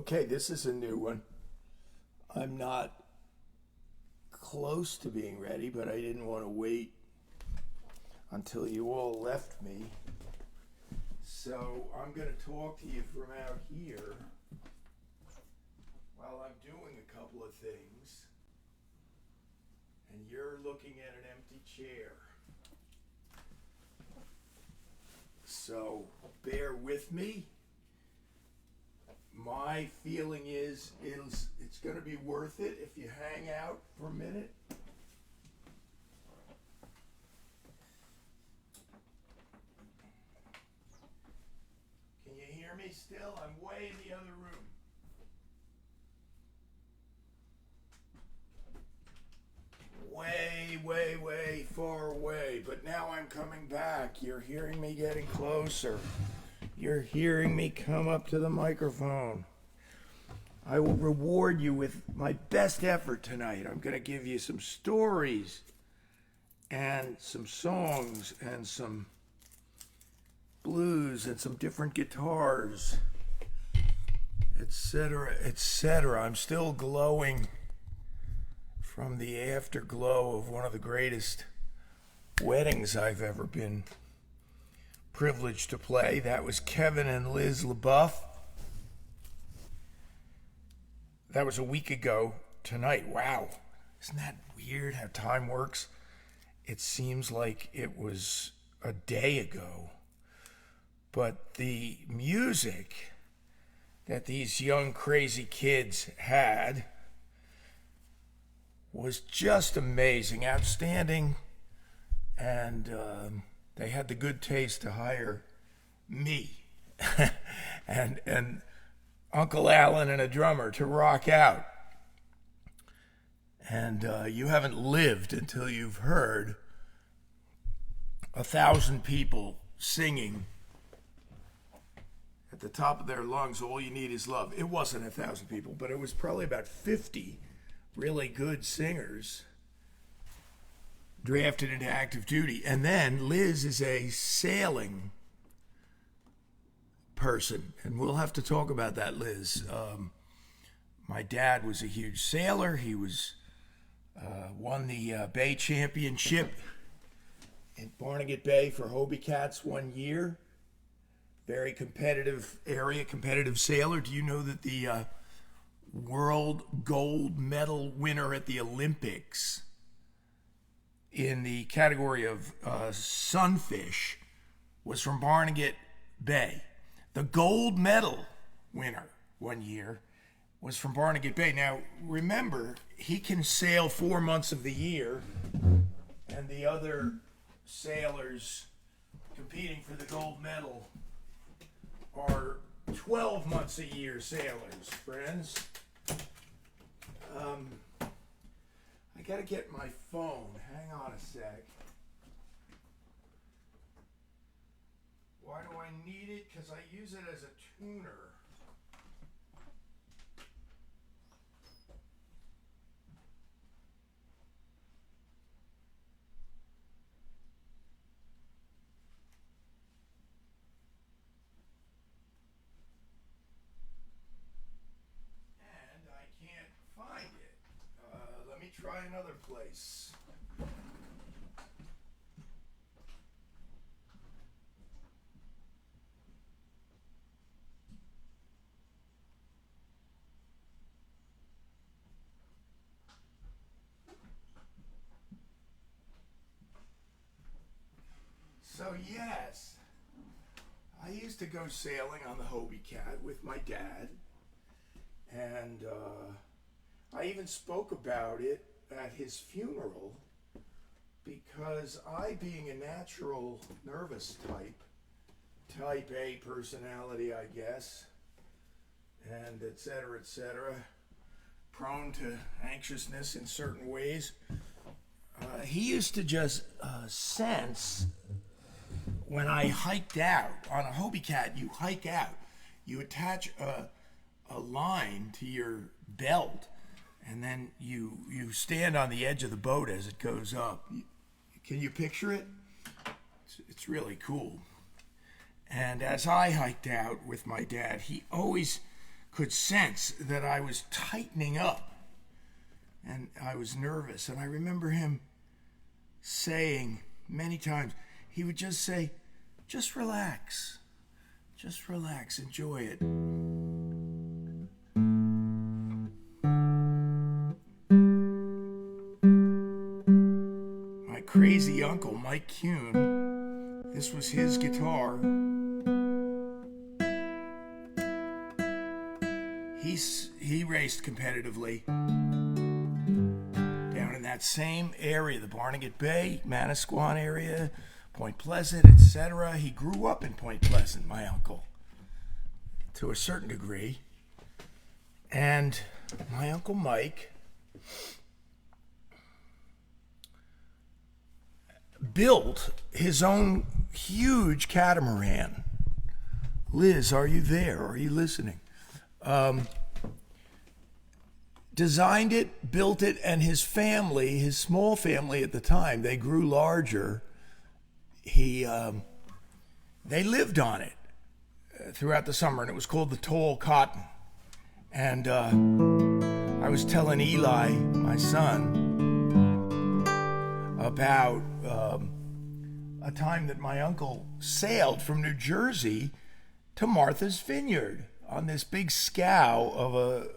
Okay, this is a new one. I'm not close to being ready, but I didn't want to wait until you all left me. So I'm going to talk to you from out here while I'm doing a couple of things. And you're looking at an empty chair. So bear with me. My feeling is it's going to be worth it if you hang out for a minute. Can you hear me still? I'm way in the other room. Way far away, but now I'm coming back. You're hearing me getting closer. You're hearing me come up to the microphone. I will reward you with my best effort tonight. I'm going to give you some stories and some songs and some blues and some different guitars, etc., etc. I'm still glowing from the afterglow of one of the greatest weddings I've ever been privileged to play. That was Kevin and Liz LaBeouf. That was a week ago tonight. Wow. Isn't that weird how time works? It seems like it was a day ago. But the music that these young crazy kids had was just amazing, outstanding, and they had the good taste to hire me and Uncle Alan and a drummer to rock out. And you haven't lived until you've heard 1,000 people singing at the top of their lungs, "All You Need Is Love." It wasn't 1,000 people, but it was probably about 50 really good singers drafted into active duty. And then Liz is a sailing person, and we'll have to talk about that, Liz. My dad was a huge sailor. He was won the Bay Championship in Barnegat Bay for Hobie Cats one year. Very competitive area, competitive sailor. Do you know that the world gold medal winner at the Olympics in the category of sunfish was from Barnegat Bay? The gold medal winner one year was from Barnegat Bay. Now, remember, he can sail 4 months of the year, and the other sailors competing for the gold medal are 12 months a year sailors, friends. I gotta get my phone. Hang on a sec. Why do I need it? Because I use it as a tuner. And I can't find it. Let me try another place. So yes, I used to go sailing on the Hobie Cat with my dad, and I even spoke about it at his funeral because I, being a natural nervous type A personality, I guess, and et cetera, prone to anxiousness in certain ways, he used to just sense when I hiked out. On a Hobie Cat, you hike out. You attach a line to your belt, and then you stand on the edge of the boat as it goes up. Can you picture it? It's really cool. And as I hiked out with my dad, he always could sense that I was tightening up and I was nervous. And I remember him saying many times, he would just say, just relax, enjoy it. My crazy uncle, Mike Kuhn, this was his guitar. He raced competitively down in that same area, the Barnegat Bay, Manasquan area, Point Pleasant, etc. He grew up in Point Pleasant, my uncle, to a certain degree. And my Uncle Mike built his own huge catamaran. Liz, are you there? Are you listening? Designed it, built it, and his family, his small family at the time, they grew larger. They lived on it throughout the summer, and it was called the Tall Cotton. And I was telling Eli, my son, about a time that my uncle sailed from New Jersey to Martha's Vineyard on this big scow of a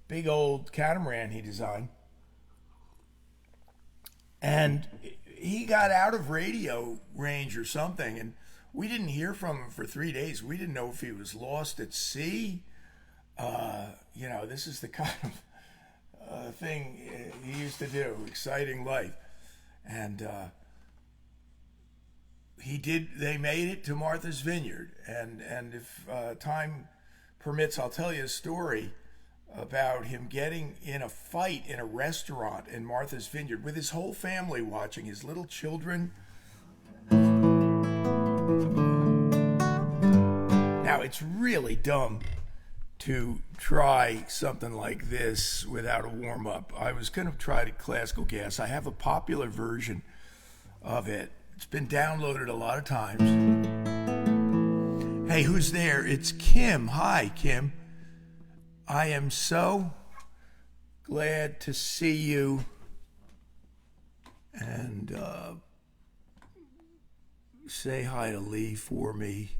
big old catamaran he designed. And he got out of radio range or something, and we didn't hear from him for 3 days. We didn't know if he was lost at sea. This is the kind of thing he used to do, exciting life. And they made it to Martha's Vineyard. And if time permits, I'll tell you a story about him getting in a fight in a restaurant in Martha's Vineyard with his whole family watching, his little children. Now, it's really dumb to try something like this without a warm-up. I was going to try the classical gas. I have a popular version of it. It's been downloaded a lot of times. Hey, who's there? It's Kim. Hi, Kim. I am so glad to see you. And say hi to Lee for me,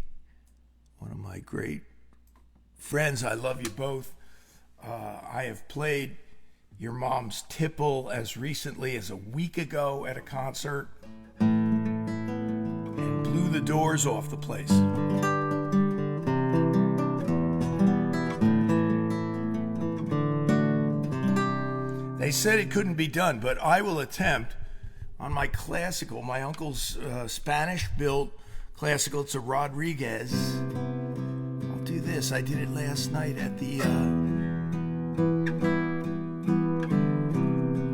one of my great friends. I love you both. I have played your mom's tipple as recently as a week ago at a concert and blew the doors off the place. They said it couldn't be done, but I will attempt on my classical, my uncle's Spanish-built classical. It's a Rodriguez. I'll do this. I did it last night at the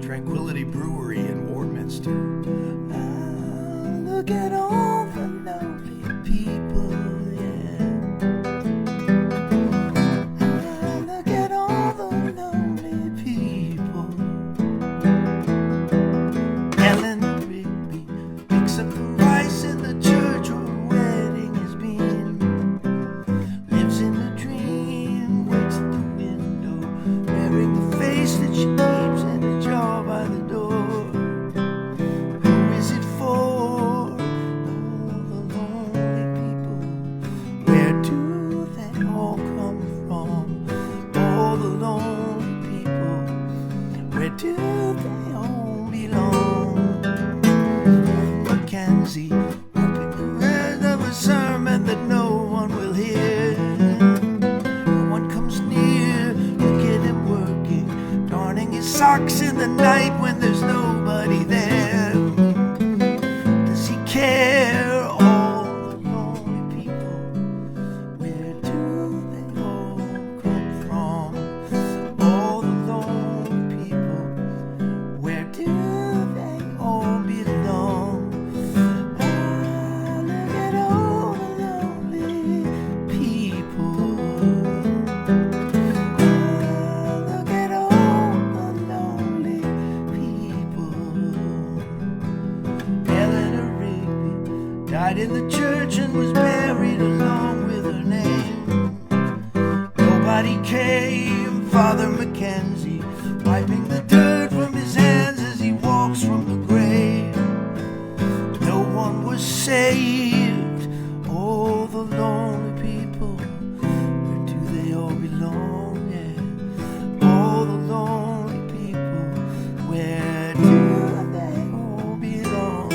Tranquility Brewery in Warminster. Look at all the lovely people, yeah. Look at all the lovely people. Ellen Rigby picks up the rice in the church where a wedding has been. Lives in a dream, waits at the window, wearing the face that she keeps and a jar by the door. Who is it for? All the lonely people. Where do they all come from? All the lonely people. Where do they all belong? Mackenzie hoping the rest of a sermon that no one will hear. No one comes near. Look at him working, darning his socks in the night when there's nobody there. Does he care? All the lonely people. Where do they all come from? All the lonely people. Where do they all belong? Look at all the lonely people. Look at all the lonely people. Eleanor Rigby died in the church and was buried along with her name. Nobody Everybody came, Father Mackenzie, wiping the dirt from his hands as he walks from the grave. No one was saved, all the lonely people, where do they all belong? Yeah, all the lonely people, where do they all belong?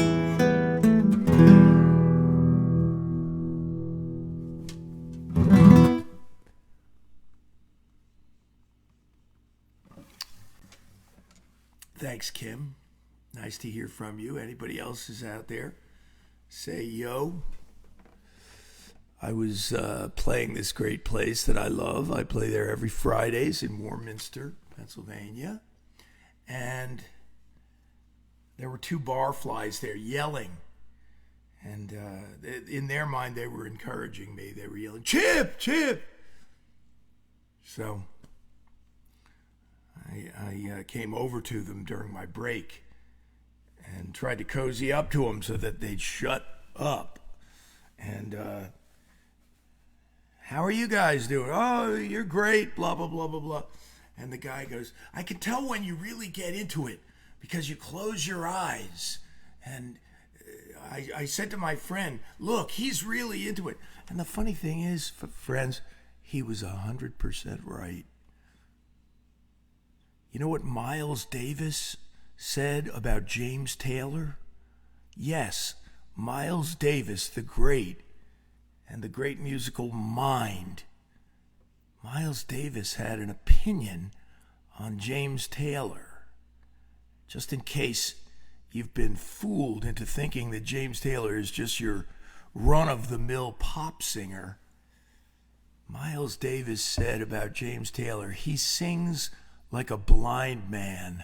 Thanks, Kim. Nice to hear from you. Anybody else is out there? Say yo. I was playing this great place that I love. I play there every Fridays in Warminster, Pennsylvania. And there were two barflies there yelling. And in their mind, they were encouraging me. They were yelling, "Chip, Chip!" So I came over to them during my break and tried to cozy up to them so that they'd shut up. And how are you guys doing? Oh, you're great, blah, blah, blah, blah, blah. And the guy goes, I can tell when you really get into it because you close your eyes. And I said to my friend, look, he's really into it. And the funny thing is, friends, he was 100% right. You know what Miles Davis said about James Taylor? Yes, Miles Davis, the great, and the great musical mind. Miles Davis had an opinion on James Taylor. Just in case you've been fooled into thinking that James Taylor is just your run-of-the-mill pop singer, Miles Davis said about James Taylor, he sings like a blind man.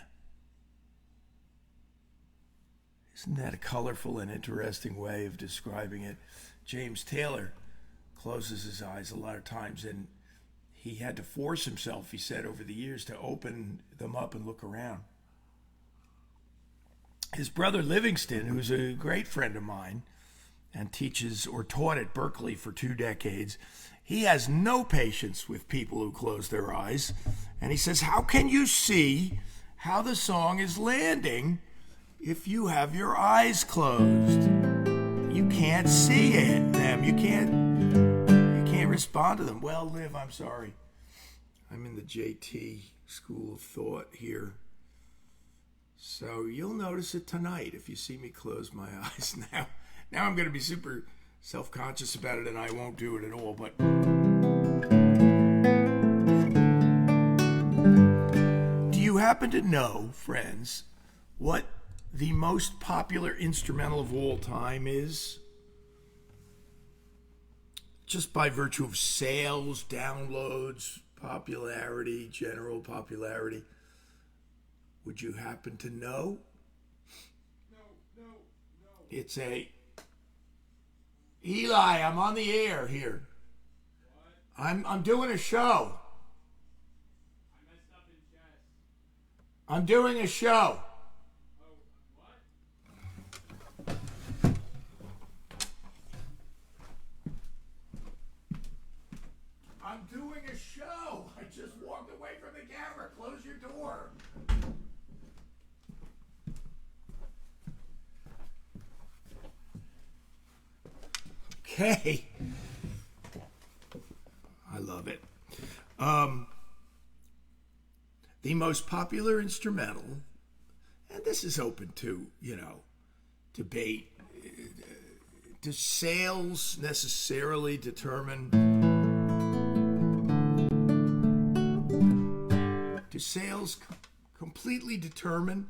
Isn't that a colorful and interesting way of describing it? James Taylor closes his eyes a lot of times, and he had to force himself, he said, over the years to open them up and look around. His brother Livingston, who's a great friend of mine and teaches or taught at Berkeley for 2 decades, he has no patience with people who close their eyes. And he says, how can you see how the song is landing if you have your eyes closed? You can't see them. You can't respond to them. Well, Liv, I'm sorry. I'm in the JT School of Thought here. So you'll notice it tonight if you see me close my eyes now. Now I'm going to be super self-conscious about it, and I won't do it at all. But do you happen to know, friends, what the most popular instrumental of all time is? Just by virtue of sales, downloads, popularity, general popularity. Would you happen to know? No. It's a... Eli, I'm on the air here. What? I'm doing a show. I messed up in chess. I'm doing a show. Oh, what? I'm doing a show. I just walked away from the camera. Close your door. Okay. I love it. The most popular instrumental, and this is open to, debate. Do sales necessarily determine? Do sales completely determine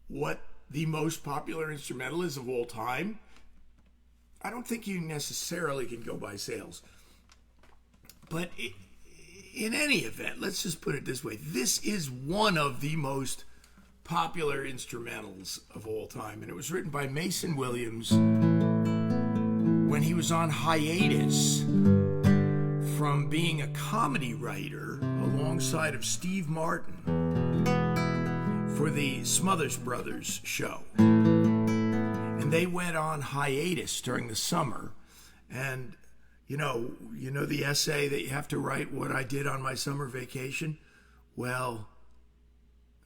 what the most popular instrumental is of all time? I don't think you necessarily can go by sales. But in any event, let's just put it this way. This is one of the most popular instrumentals of all time. And it was written by Mason Williams when he was on hiatus from being a comedy writer alongside of Steve Martin for the Smothers Brothers show. And they went on hiatus during the summer. And, You know the essay that you have to write, what I did on my summer vacation? Well,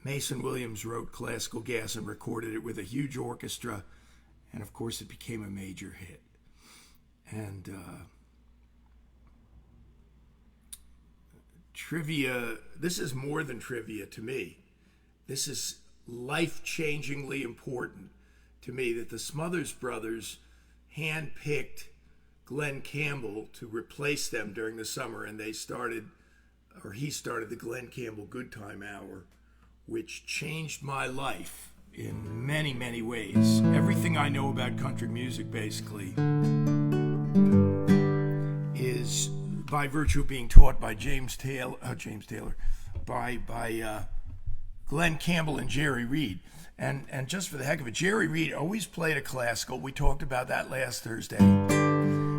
Mason Williams wrote Classical Gas and recorded it with a huge orchestra, and of course it became a major hit. And trivia, this is more than trivia to me. This is life-changingly important to me, that the Smothers Brothers handpicked Glenn Campbell to replace them during the summer, and he started the Glenn Campbell Good Time Hour, which changed my life in many, many ways. Everything I know about country music, basically, is by virtue of being taught by by Glenn Campbell and Jerry Reed. And just for the heck of it, Jerry Reed always played a classical. We talked about that last Thursday.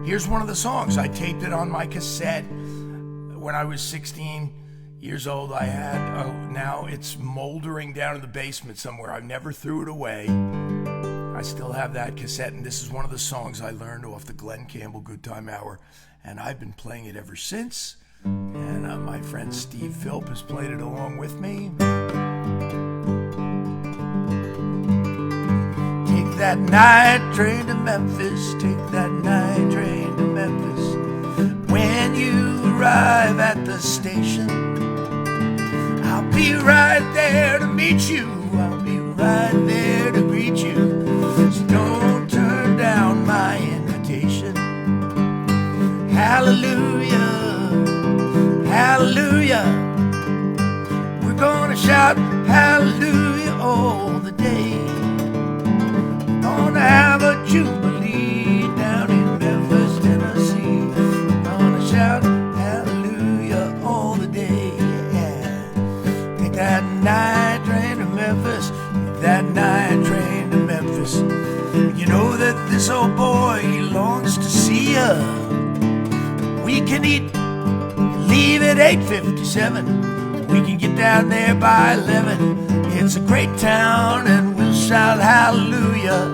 Here's one of the songs. I taped it on my cassette when I was 16 years old. I had, now it's moldering down in the basement somewhere. I never threw it away. I still have that cassette, and this is one of the songs I learned off the Glenn Campbell Good Time Hour, and I've been playing it ever since. And my friend Steve Philp has played it along with me. Take that night train to Memphis, take that night train to Memphis. When you arrive at the station, I'll be right there to meet you. I'll be right there to greet you. So don't turn down my invitation. Hallelujah, hallelujah. We're gonna shout hallelujah all the day. We're gonna have a jubilee down in Memphis, Tennessee. We're gonna shout hallelujah all the day. Yeah. Take that night train to Memphis, take that night train to Memphis. You know that this old boy, he longs to see ya. We can eat, leave at 8:57. We can get down there by 11. It's a great town and we'll shout hallelujah,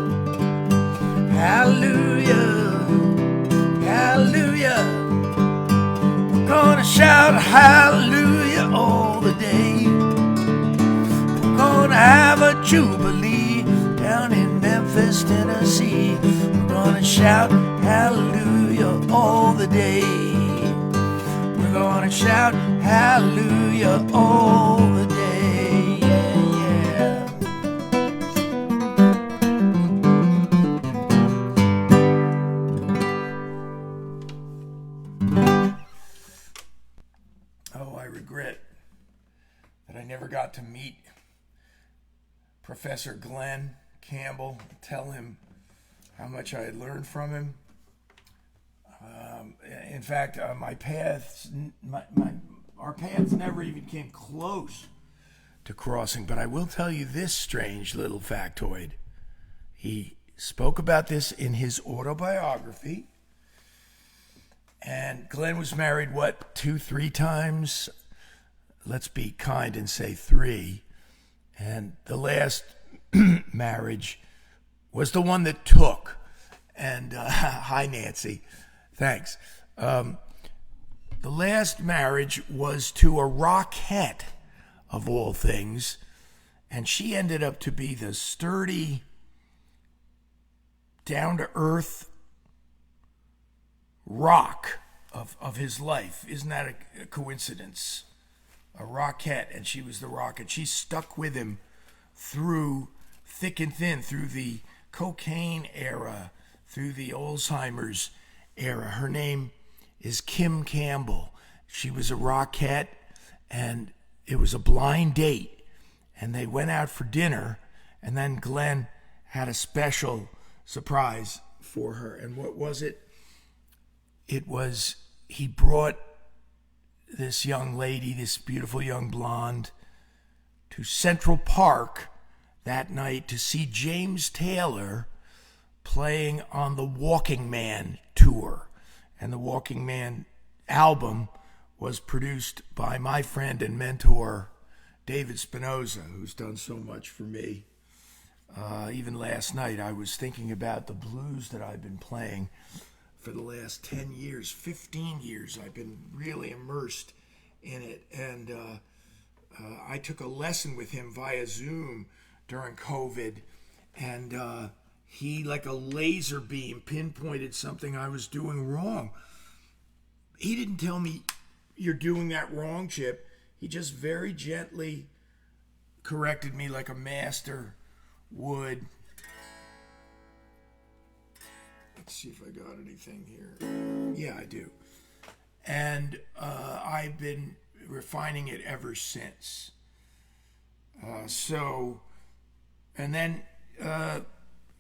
hallelujah, hallelujah. We're gonna shout hallelujah all the day. We're gonna have a jubilee down in Memphis, Tennessee. We're gonna shout hallelujah all the day. We're gonna shout hallelujah all the day. Yeah, yeah. Oh, I regret that I never got to meet Professor Glenn Campbell, tell him how much I had learned from him. In fact, our paths never even came close to crossing. But I will tell you this strange little factoid. He spoke about this in his autobiography. And Glenn was married, 2-3 times? Let's be kind and say 3. And the last marriage was the one that took. And hi, Nancy. Thanks. The last marriage was to a rockette, of all things, and she ended up to be the sturdy, down-to-earth rock of his life. Isn't that a coincidence? A rockette, and she was the rock, and she stuck with him through thick and thin, through the cocaine era, through the Alzheimer's era. Her name is Kim Campbell. She was a rockette, and it was a blind date, and they went out for dinner, and then Glenn had a special surprise for her. And what was it? It was, he brought this young lady, this beautiful young blonde, to Central Park that night to see James Taylor playing on the Walking Man tour. And the Walking Man album was produced by my friend and mentor, David Spinoza, who's done so much for me. Even last night, I was thinking about the blues that I've been playing for the last 10 years, 15 years. I've been really immersed in it. And I took a lesson with him via Zoom during COVID. And he, like a laser beam, pinpointed something I was doing wrong. He didn't tell me, "You're doing that wrong, Chip." He just very gently corrected me like a master would. Let's see if I got anything here. Yeah, I do. And I've been refining it ever since. And then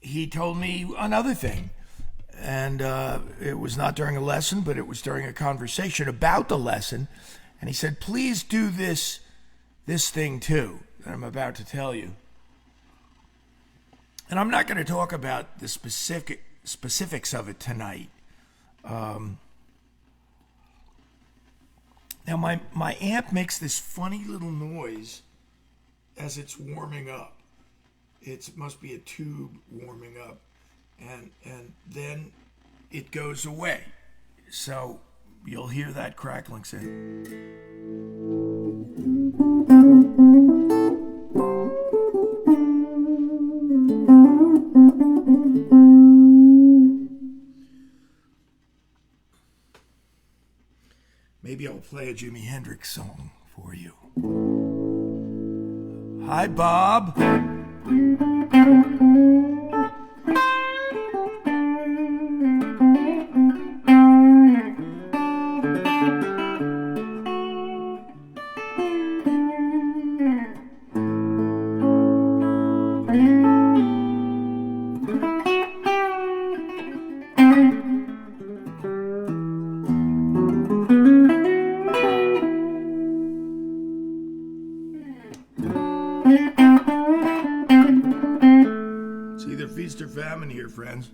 he told me another thing. And it was not during a lesson, but it was during a conversation about the lesson. And he said, "Please do this thing too that I'm about to tell you." And I'm not going to talk about the specifics of it tonight. Now, my amp makes this funny little noise as it's warming up. It must be a tube warming up. And then it goes away. So you'll hear that crackling sound. Maybe I'll play a Jimi Hendrix song for you. Hi, Bob. It's either feast or famine here, friends.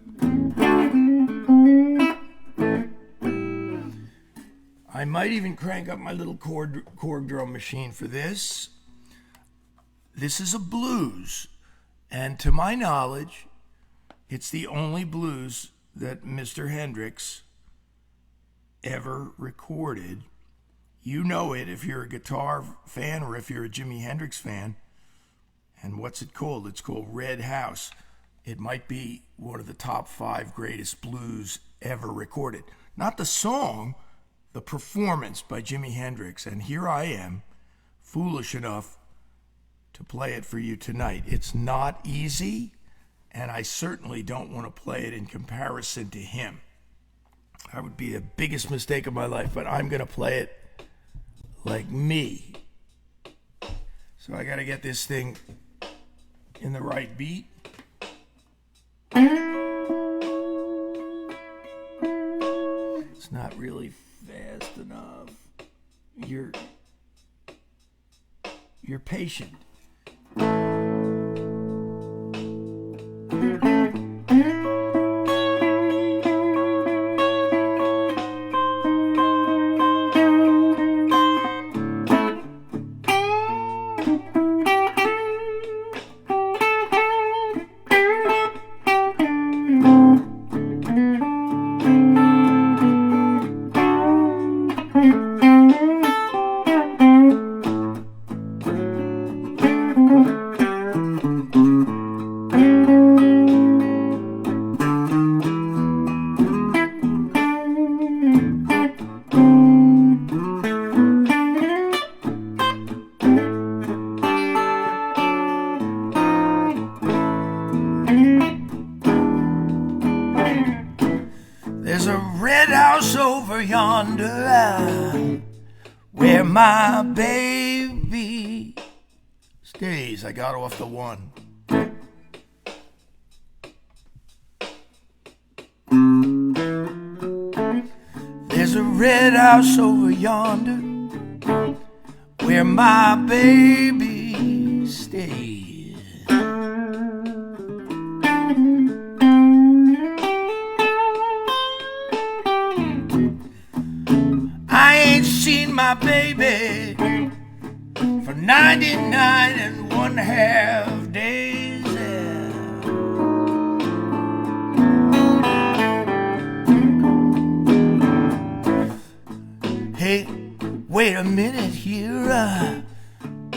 I might even crank up my little chord drum machine for this. This is a blues, and to my knowledge, it's the only blues that Mr. Hendrix ever recorded. You know it if you're a guitar fan or if you're a Jimi Hendrix fan. And what's it called? It's called Red House. It might be one of the top 5 greatest blues ever recorded. Not the song, the performance by Jimi Hendrix. And here I am, foolish enough to play it for you tonight. It's not easy, and I certainly don't want to play it in comparison to him. That would be the biggest mistake of my life, but I'm going to play it like me. So I got to get this thing in the right beat. It's not really fast enough. You're patient. There's a red house over yonder where my baby stays. I got off the one. There's a red house over yonder where my baby stays. I ain't seen my baby for 99.5 days. Hey, wait a minute here.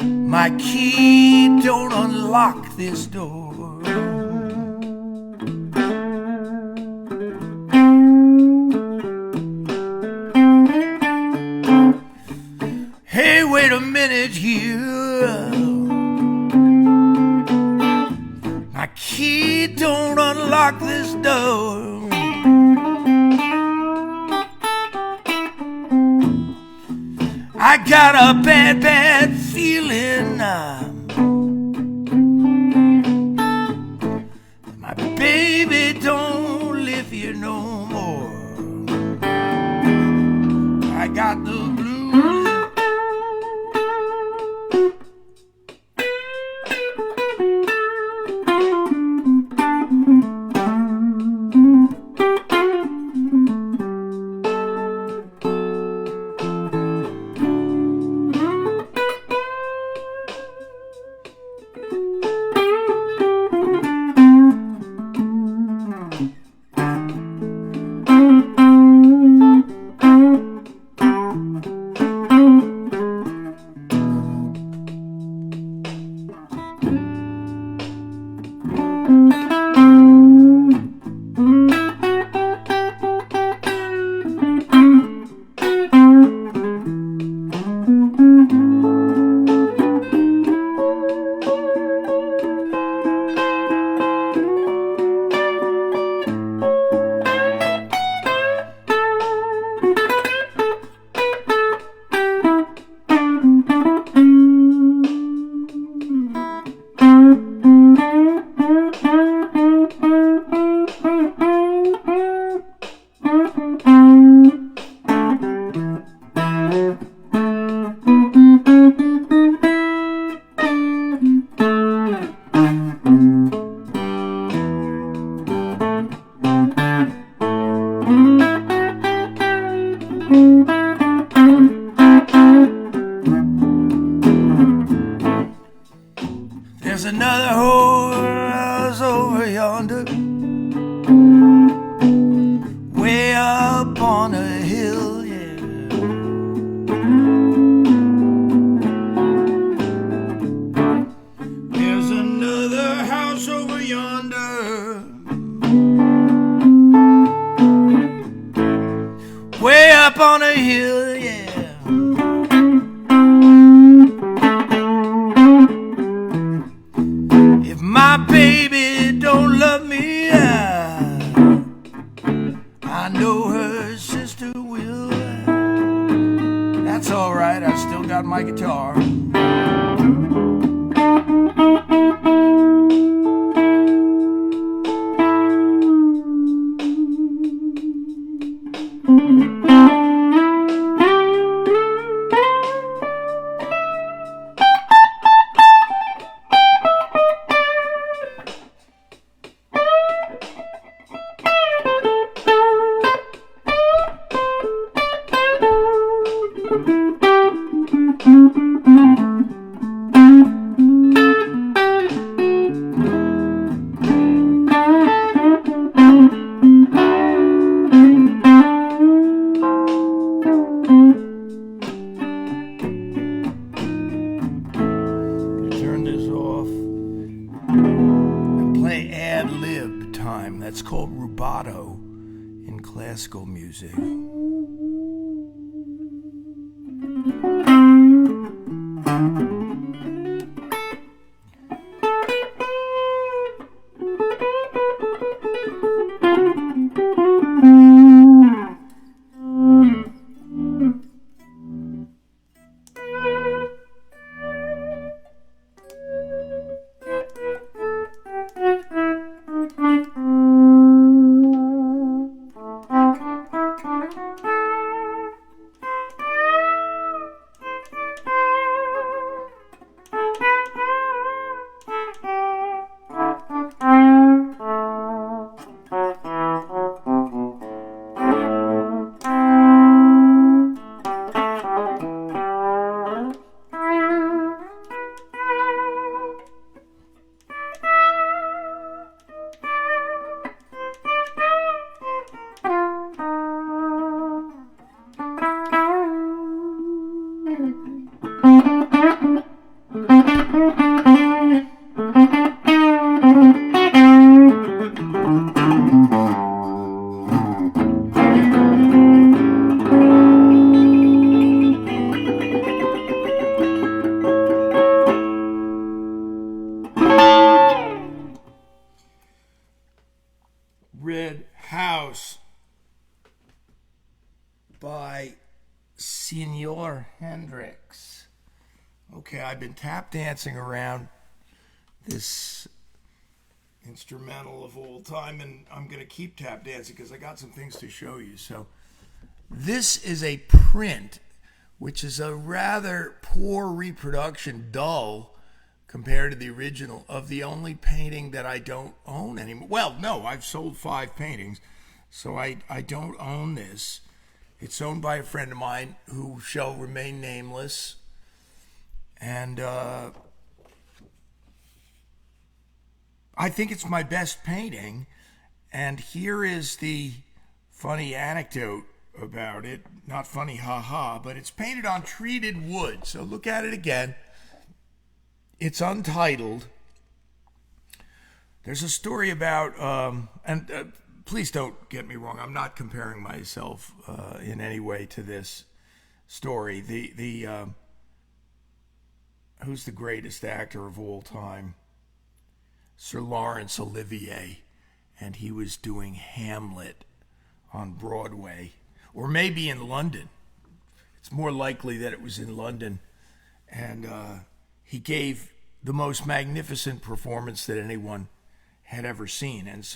My key don't unlock this door. Hey, wait a minute here. My key don't unlock this door. I got a bad, bad feeling. My baby don't live here no more. I got the blues. There's another horse over yonder, way up on a hill, yeah. There's another house over yonder, way up on a hill, yeah. If my baby don't love me, I know her sister will. That's alright, I still got my guitar. Turn this off and play ad lib time. That's called rubato in classical music. by Senor Hendrix. Okay, I've been tap dancing around this instrumental of all time, and I'm going to keep tap dancing because I got some things to show you. So this is a print, which is a rather poor reproduction, dull, compared to the original, of the only painting that I don't own anymore. Well, no, I've sold 5 paintings, so I don't own this. It's owned by a friend of mine who shall remain nameless. And I think it's my best painting. And here is the funny anecdote about it. Not funny, haha, but it's painted on treated wood. So look at it again. It's untitled. There's a story about, please don't get me wrong, I'm not comparing myself in any way to this story. Who's the greatest actor of all time? Sir Laurence Olivier, and he was doing Hamlet on Broadway, or maybe in London. It's more likely that it was in London, and he gave the most magnificent performance that anyone had ever seen. And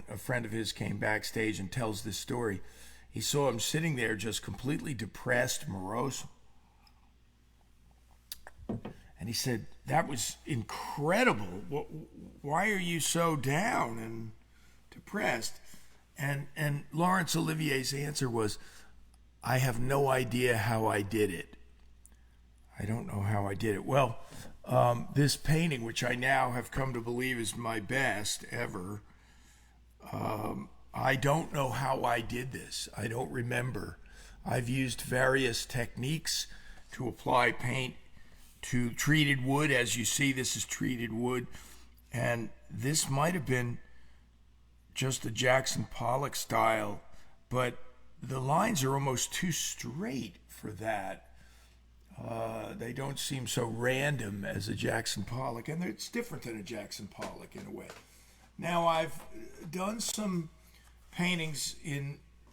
a friend of his, came backstage and tells this story. He saw him sitting there just completely depressed, morose. And he said, "That was incredible. Why are you so down and depressed?" And Laurence Olivier's answer was, "I have no idea how I did it. I don't know how I did it." Well, this painting, which I now have come to believe is my best ever, I don't know how I did this. I don't remember. I've used various techniques to apply paint to treated wood. As you see, this is treated wood. And this might have been just a Jackson Pollock style, but the lines are almost too straight for that. They don't seem so random as a Jackson Pollock, and it's different than a Jackson Pollock in a way. Now, I've done some paintings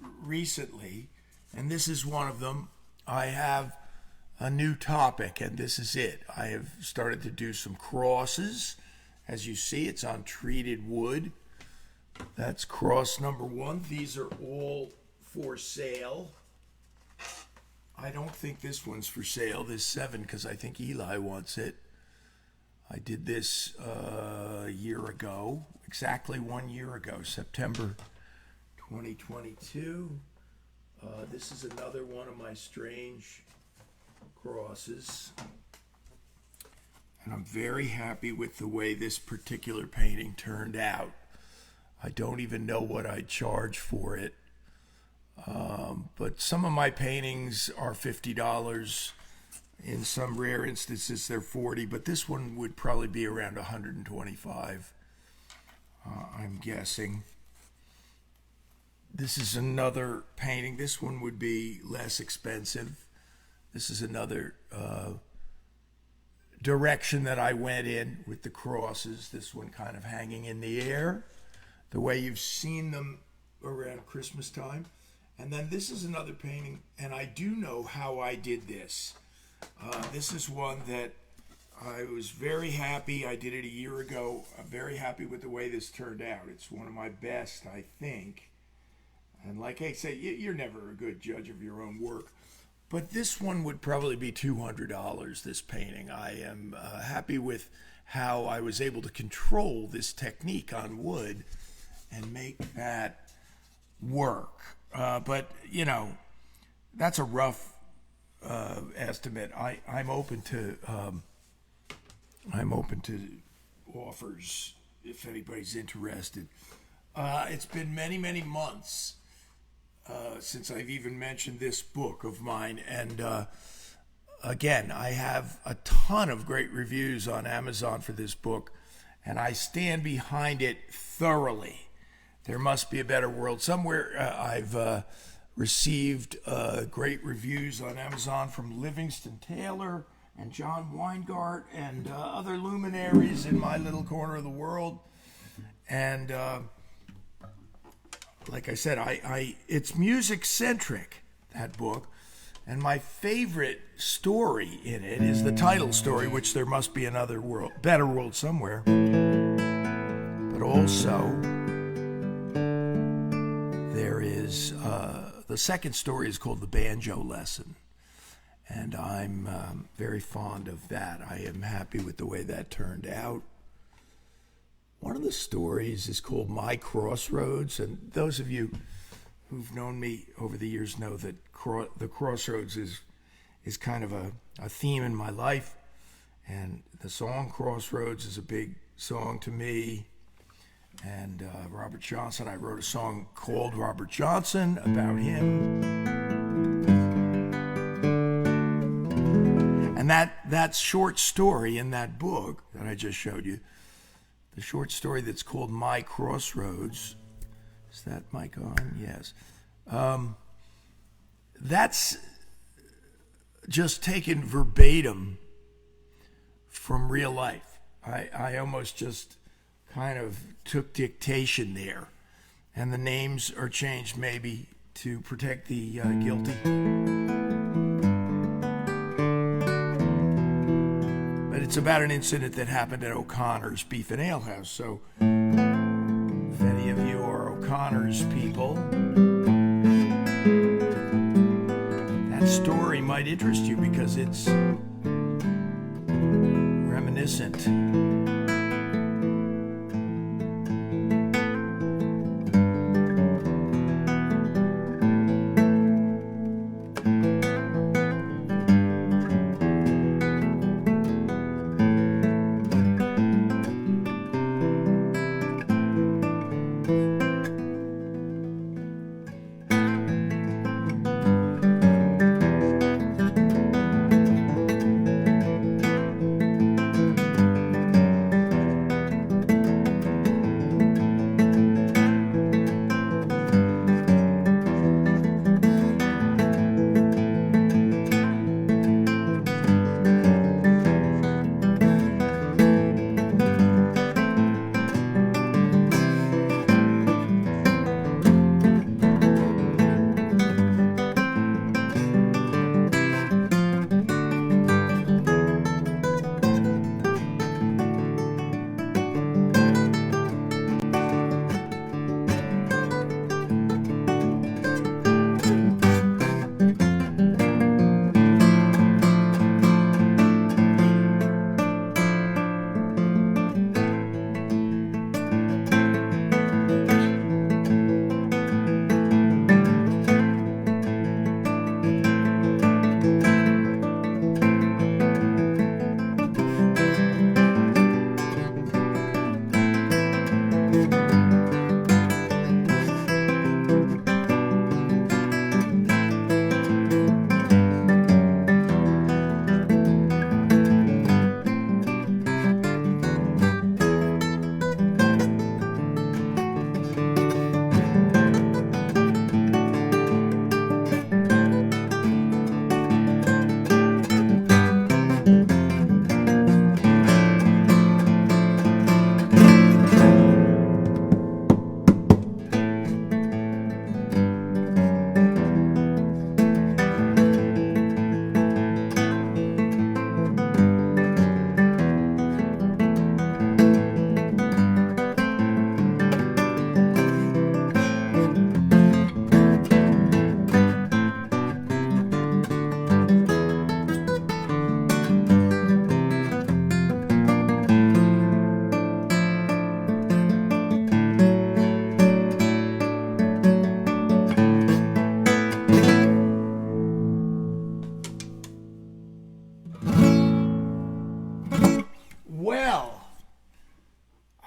recently, and this is one of them. I have a new topic, and this is it. I have started to do some crosses. As you see, it's on treated wood. That's cross number 1. These are all for sale. I don't think this one's for sale, this 7, because I think Eli wants it. I did this a year ago, exactly 1 year ago, September 2022. This is another one of my strange crosses. And I'm very happy with the way this particular painting turned out. I don't even know what I'd charge for it. But some of my paintings are $50. In some rare instances, they're $40. But this one would probably be around $125, I'm guessing. This is another painting. This one would be less expensive. This is another direction that I went in with the crosses. This one kind of hanging in the air, the way you've seen them around Christmas time. And then this is another painting, and I do know how I did this. This is one that I was very happy. I did it a year ago. I'm very happy with the way this turned out. It's one of my best, I think. And like I say, you're never a good judge of your own work. But this one would probably be $200, this painting. I am happy with how I was able to control this technique on wood and make that work. But, you know, that's a rough estimate. I'm open to offers if anybody's interested. It's been many, many months since I've even mentioned this book of mine. And again, I have a ton of great reviews on Amazon for this book, and I stand behind it thoroughly. There must be a better world somewhere. I've received great reviews on Amazon from Livingston Taylor and John Weingart and other luminaries in my little corner of the world. And like I said, it's music centric. that book. And my favorite story in it is the title story, which there must be another world, better world somewhere. But also, there is, the second story is called The Banjo Lesson. And I'm very fond of that. I am happy with the way that turned out. One of the stories is called My Crossroads. And those of you who've known me over the years know that the crossroads is kind of a theme in my life. And the song Crossroads is a big song to me. And Robert Johnson, I wrote a song called Robert Johnson about him. And that short story in that book that I just showed you, the short story that's called My Crossroads, is that mic on? Yes. That's just taken verbatim from real life. I almost just kind of took dictation there. And the names are changed maybe to protect the guilty. But it's about an incident that happened at O'Connor's Beef and Ale House. So if any of you are O'Connor's people, that story might interest you because it's reminiscent.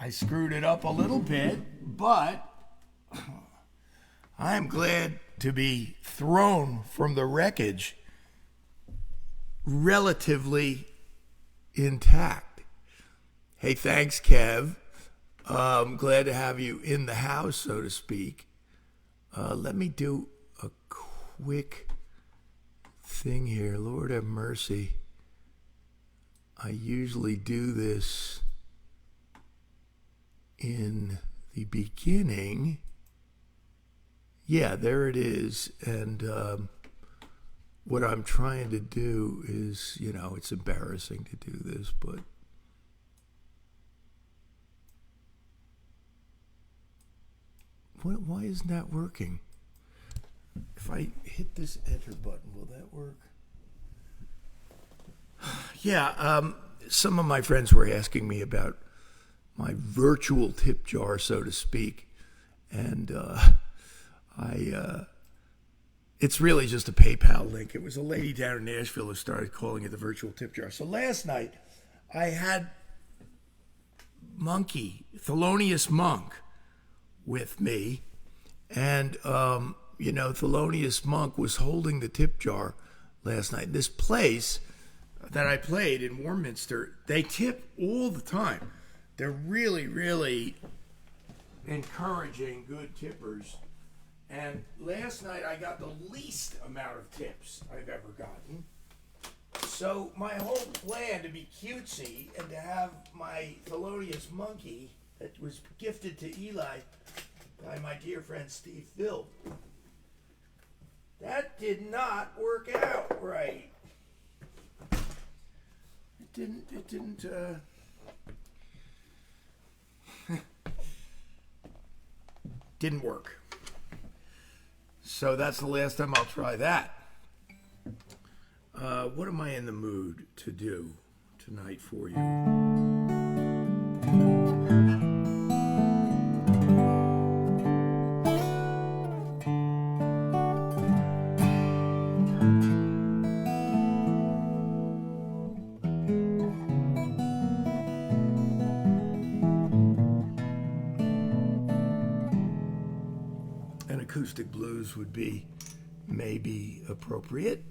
I screwed it up a little bit, but I'm glad to be thrown from the wreckage relatively intact. Hey, thanks, Kev. I'm glad to have you in the house, so to speak. Let me do a quick thing here. Lord have mercy. I usually do this in the beginning. Yeah, there it is. And what I'm trying to do is, it's embarrassing to do this, but why isn't that working? If I hit this enter button, will that work? Yeah, some of my friends were asking me about my virtual tip jar, so to speak, and it's really just a PayPal link. It was a lady down in Nashville who started calling it the virtual tip jar. So last night, I had Thelonious Monk, with me, and Thelonious Monk was holding the tip jar last night. This place that I played in Warminster, they tip all the time. They're really, really encouraging good tippers. And last night I got the least amount of tips I've ever gotten. So my whole plan to be cutesy and to have my Thelonious Monkey that was gifted to Eli by my dear friend Steve Phil, that did not work out right. It didn't work. So that's the last time I'll try that. What am I in the mood to do tonight for you? An acoustic blues would be maybe appropriate.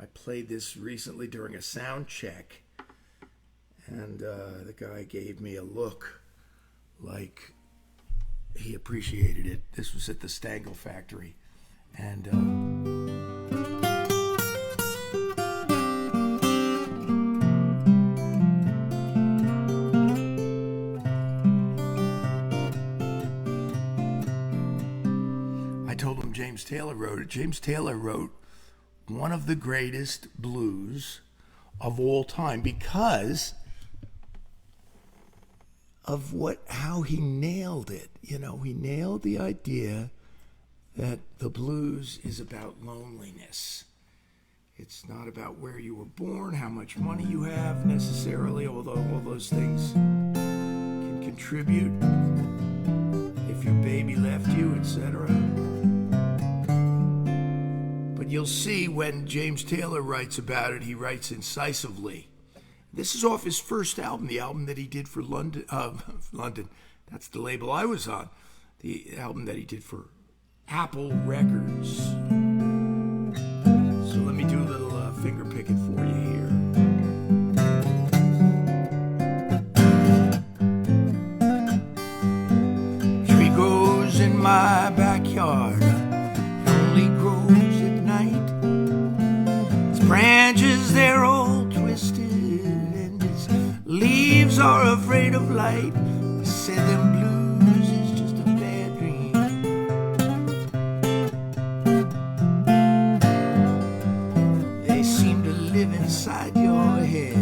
I played this recently during a sound check, and the guy gave me a look like he appreciated it. This was at the Stangl Factory, and I told him James Taylor wrote it. James Taylor wrote one of the greatest blues of all time because of how he nailed it. He nailed the idea that the blues is about loneliness. It's not about where you were born, how much money you have necessarily, although all those things can contribute. If your baby left you, etc. But you'll see when James Taylor writes about it, he writes incisively. This is off his first album, the album that he did for London. That's the label I was on. The album that he did for Apple Records. So let me do a little finger picking for you here. Tree grows in my backyard, only grows at night. Its branches, they're all twisted, and its leaves are afraid of light. They say them blues is just a bad dream. They seem to live inside your head.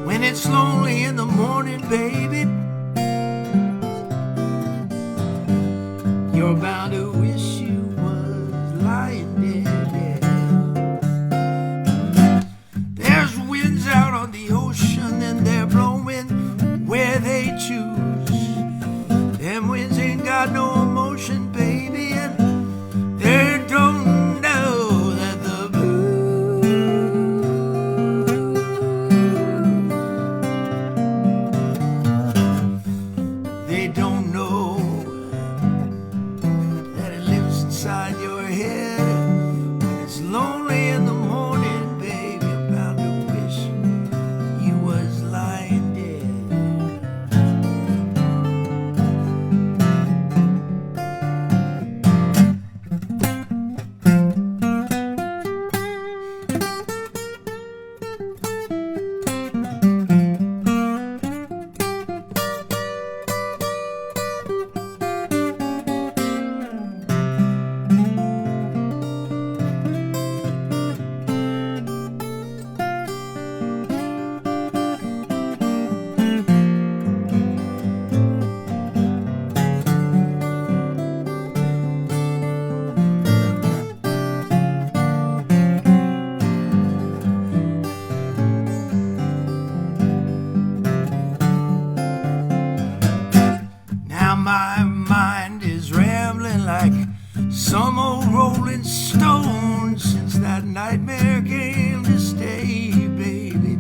When it's lonely in the morning, baby, you're bound to wish you was lying dead. There's winds out on the ocean and they're blowing where they choose. Them winds ain't got no emotion, baby, and they don't know that the blues, they don't know that it lives inside your head. When it's lonely in the morning, baby, you're bound to wish you was lying dead. Now my mind is rambling like some old rolling stone since that nightmare came to stay, baby.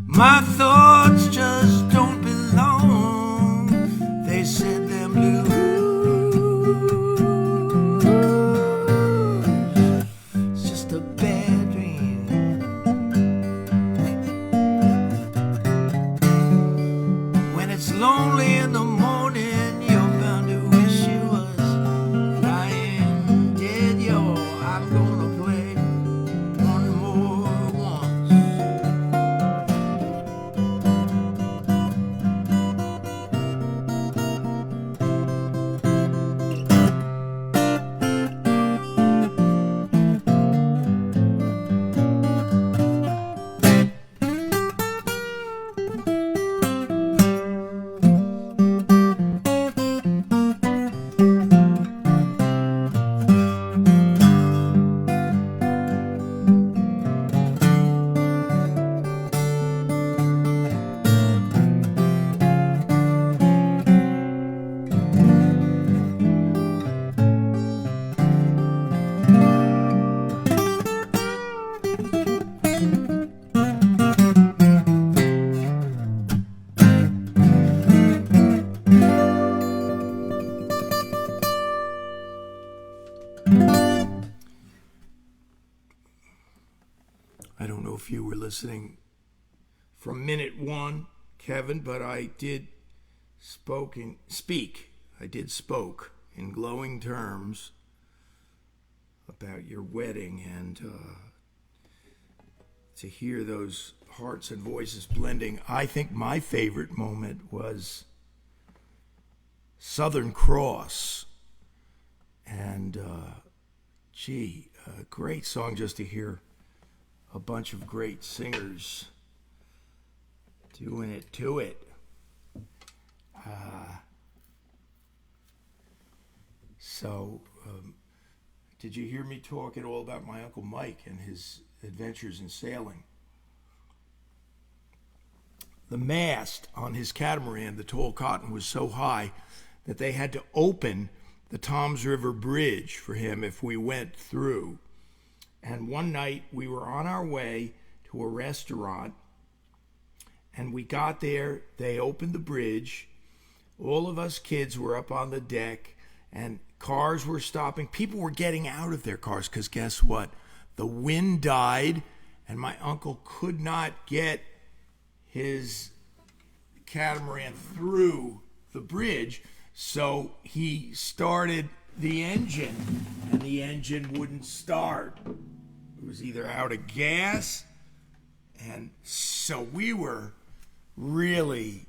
My thoughts just don't belong. They said them blues, it's just a bad dream. When it's lonely in the morning, you're bound to wish you was lying dead. Yo, I'm gonna play one more once. I don't know if you were listening from minute one, Kevin, but I did spoke in glowing terms about your wedding, and to hear those hearts and voices blending. I think my favorite moment was Southern Cross, and a great song just to hear a bunch of great singers doing it to it. Did you hear me talk at all about my Uncle Mike and his adventures in sailing? The mast on his catamaran, the Tall Cotton, was so high that they had to open the Toms River Bridge for him if we went through. And one night we were on our way to a restaurant, and we got there, they opened the bridge, all of us kids were up on the deck, and cars were stopping. People were getting out of their cars because guess what? The wind died, and my uncle could not get his catamaran through the bridge, so he started the engine, and the engine wouldn't start. It was either out of gas, and so we were really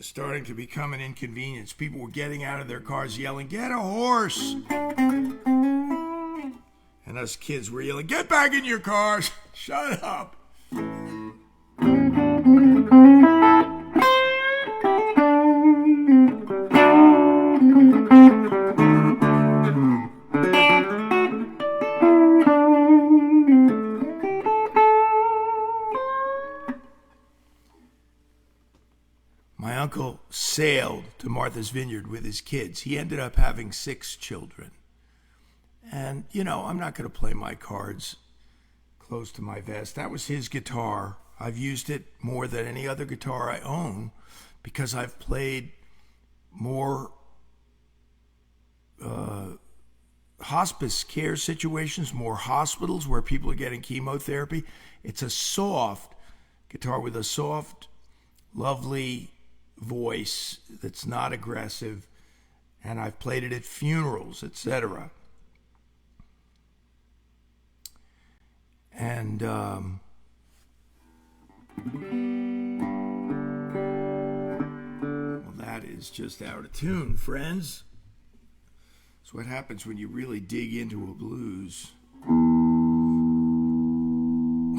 starting to become an inconvenience. People were getting out of their cars yelling, "Get a horse!" And us kids were yelling, "Get back in your cars! Shut up!" My uncle sailed to Martha's Vineyard with his kids. He ended up having 6 children. And, I'm not going to play my cards close to my vest. That was his guitar. I've used it more than any other guitar I own because I've played more hospice care situations, more hospitals where people are getting chemotherapy. It's a soft guitar with a soft, lovely voice that's not aggressive, and I've played it at funerals, etc. And well, that is just out of tune, friends. That's what happens when you really dig into a blues.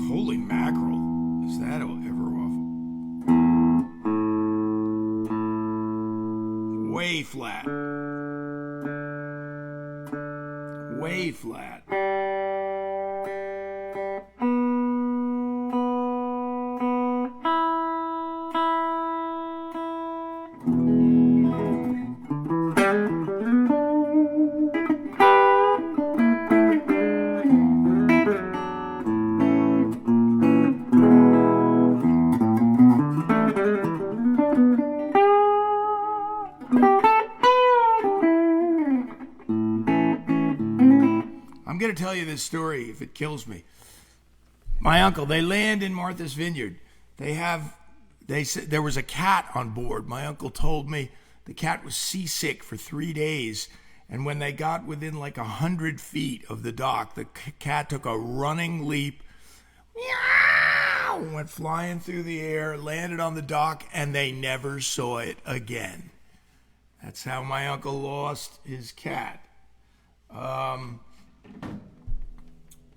Holy mackerel, is that ever off? Way flat. Way flat. I'm going to tell you this story if it kills me. My uncle, they land in Martha's Vineyard. They said there was a cat on board. My uncle told me the cat was seasick for 3 days. And when they got within like 100 feet of the dock, the cat took a running leap, meow, went flying through the air, landed on the dock, and they never saw it again. That's how my uncle lost his cat. I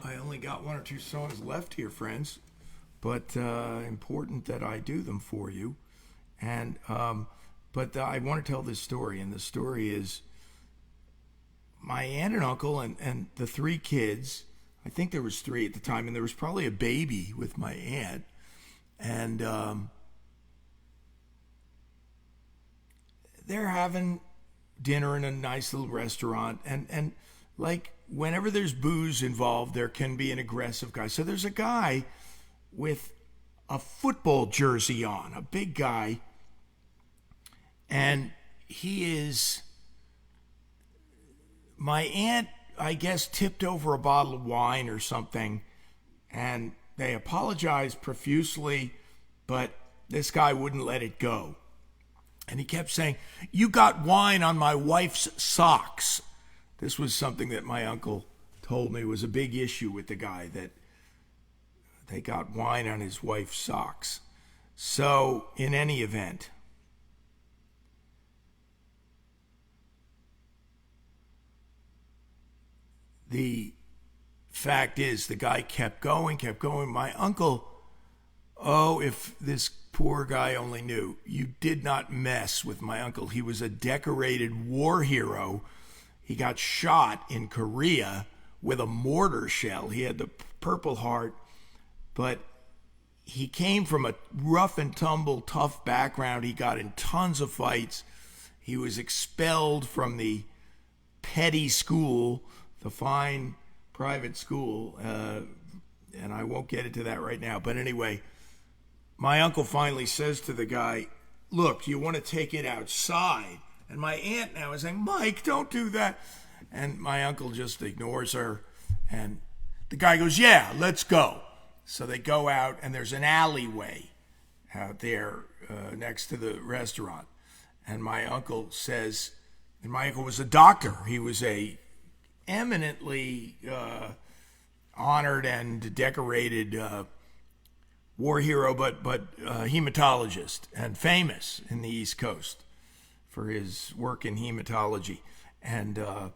only got 1 or 2 songs left here, friends, but important that I do them for you. And but I want to tell this story, and the story is my aunt and uncle and the 3 kids. I think there was 3 at the time, and there was probably a baby with my aunt. And they're having dinner in a nice little restaurant, and like whenever there's booze involved, there can be an aggressive guy. So there's a guy with a football jersey on, a big guy, and my aunt, I guess, tipped over a bottle of wine or something, and they apologized profusely, but this guy wouldn't let it go. And he kept saying, "You got wine on my wife's socks." This was something that my uncle told me was a big issue with the guy, that they got wine on his wife's socks. So, in any event, the fact is the guy kept going. My uncle, oh, if this poor guy only knew, you did not mess with my uncle. He was a decorated war hero. He got shot in Korea with a mortar shell. He had the Purple Heart, but he came from a rough and tumble, tough background. He got in tons of fights. He was expelled from the petty school, the fine private school, and I won't get into that right now. But anyway, my uncle finally says to the guy, "Look, you want to take it outside?" And my aunt now is saying, "Mike, don't do that." And my uncle just ignores her. And the guy goes, "Yeah, let's go." So they go out, and there's an alleyway out there next to the restaurant. And my uncle says, and my uncle was a doctor. He was a eminently honored and decorated war hero, but hematologist, and famous in the East Coast for his work in hematology. And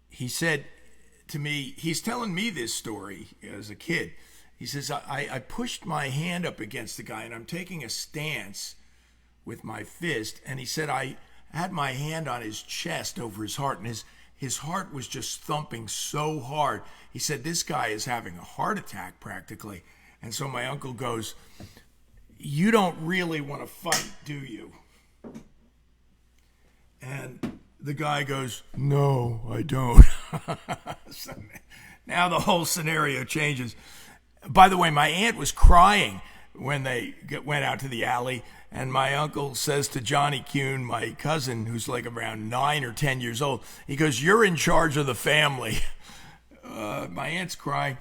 he said to me, he's telling me this story as a kid. He says, I pushed my hand up against the guy, and I'm taking a stance with my fist. And he said, I had my hand on his chest over his heart, and his heart was just thumping so hard. He said, this guy is having a heart attack practically. And so my uncle goes, "You don't really want to fight, do you?" And the guy goes, "No, I don't." So now the whole scenario changes. By the way, my aunt was crying when they went out to the alley, and my uncle says to Johnny Kuhn, my cousin, who's like around 9 or 10 years old, he goes, "You're in charge of the family." My aunt's crying,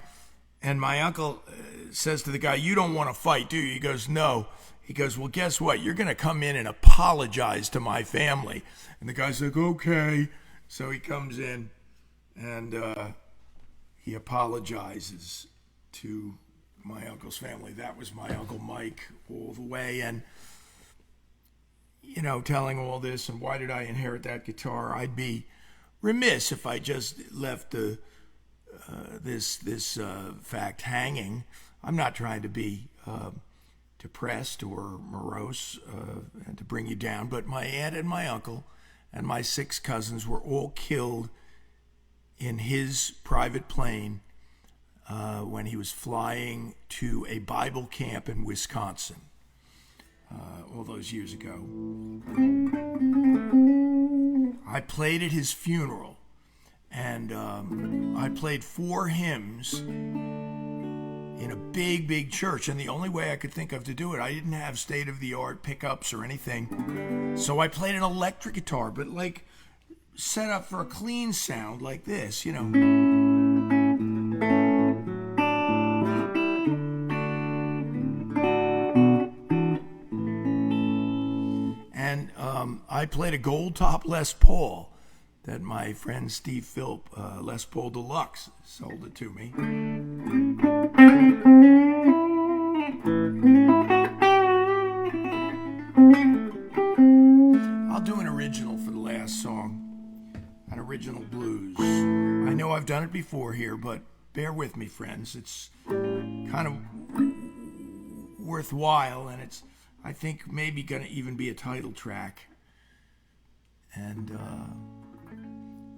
and my uncle says to the guy, "You don't want to fight, do you?" He goes, "No." He goes, "Well, guess what? You're going to come in and apologize to my family." And the guy's like, "Okay." So he comes in, and he apologizes to my uncle's family. That was my Uncle Mike all the way. And, you know, telling all this, and why did I inherit that guitar? I'd be remiss if I just left this fact hanging. I'm not trying to be depressed or morose and to bring you down, but my aunt and my uncle and my 6 cousins were all killed in his private plane when he was flying to a Bible camp in Wisconsin all those years ago. I played at his funeral, and I played 4 hymns in a big, big church. And the only way I could think of to do it, I didn't have state-of-the-art pickups or anything. So I played an electric guitar, but like set up for a clean sound like this, you know. And I played a gold top Les Paul that my friend Steve Philp, Les Paul Deluxe, sold it to me. I'll do an original for the last song, an original blues. I know I've done it before here, but bear with me, friends. It's kind of worthwhile, and it's, I think, maybe going to even be a title track. And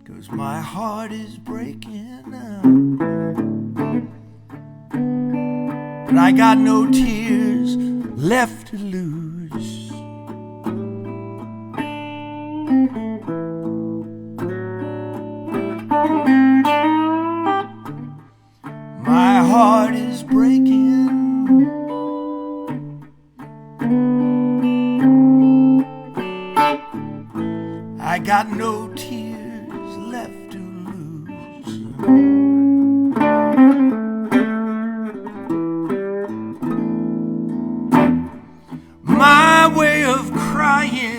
goes, my heart is breaking now, but I got no tears left to lose. My heart is breaking, I got no tears left to lose. My way of crying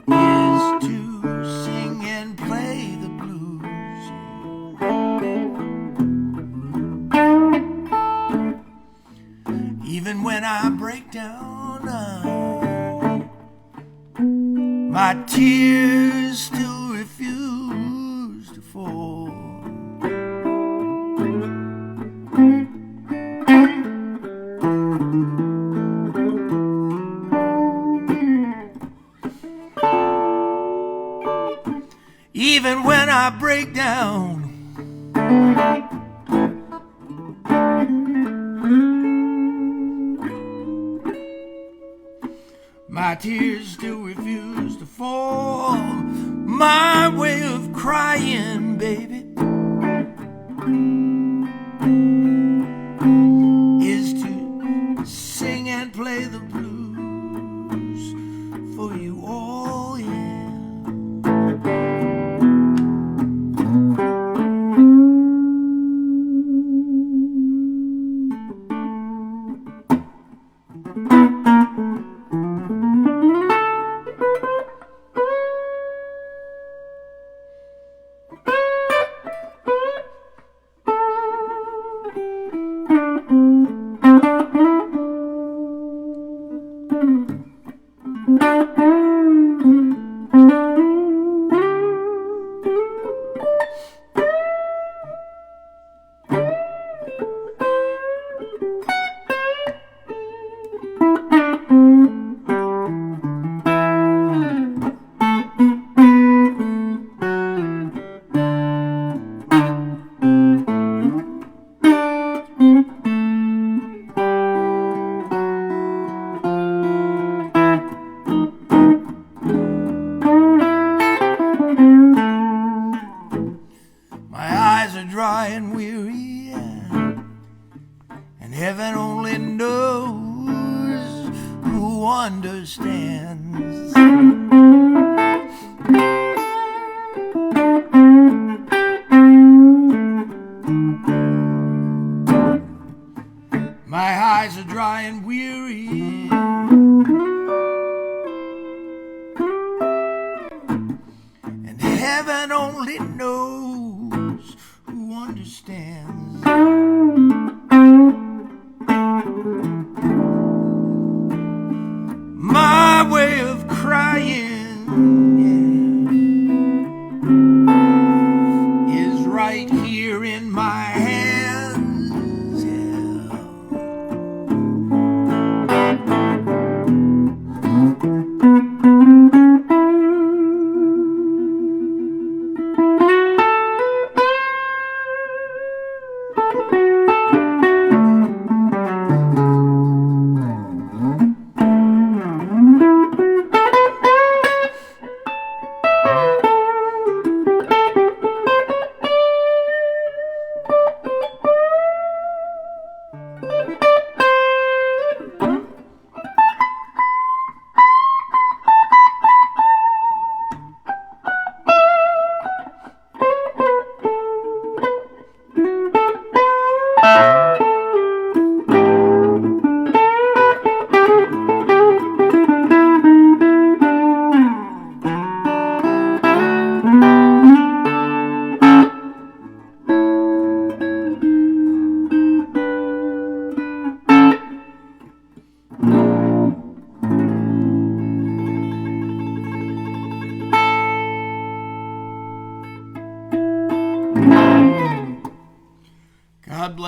is to sing and play the blues. Even when I break down, my tears still refuse to fall. Even when I break down, my tears still refuse to fall. My way of crying, baby, is to sing and play the blues for you all, yeah. Dry and weary, and heaven only knows who understands. My eyes are dry and weary, and heaven only knows who understands. My way of crying, yeah, is right here in my hands, yeah.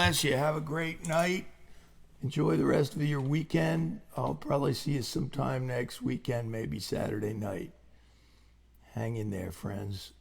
bless you. Have a great night. Enjoy the rest of your weekend. I'll probably see you sometime next weekend, maybe Saturday night. Hang in there, friends.